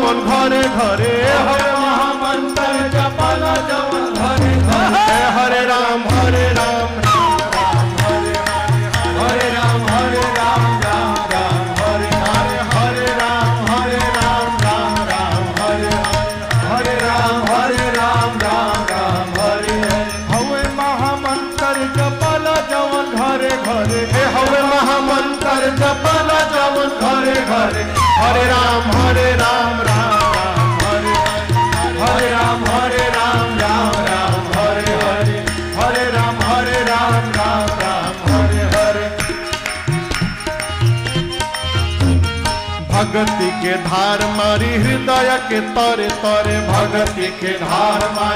जवन घरे घरे हवे महामंत्र जपल जवन घरे घरे हरे राम हरे राम राम राम हरे हरे राम हरे राम राम राम हरे हरे हरे राम राम राम हरे हरे राम राम राम हरे हवे महामंत्र जपल जवन घरे घरे हवे महामंत्र जपल जवन घरे घरे हरे राम राम राम हरे हरे राम राम राम हरे हरे राम राम राम हरे हरे भक्ति के धार मारी हृदय के तरे तरे भक्ति के धार मारी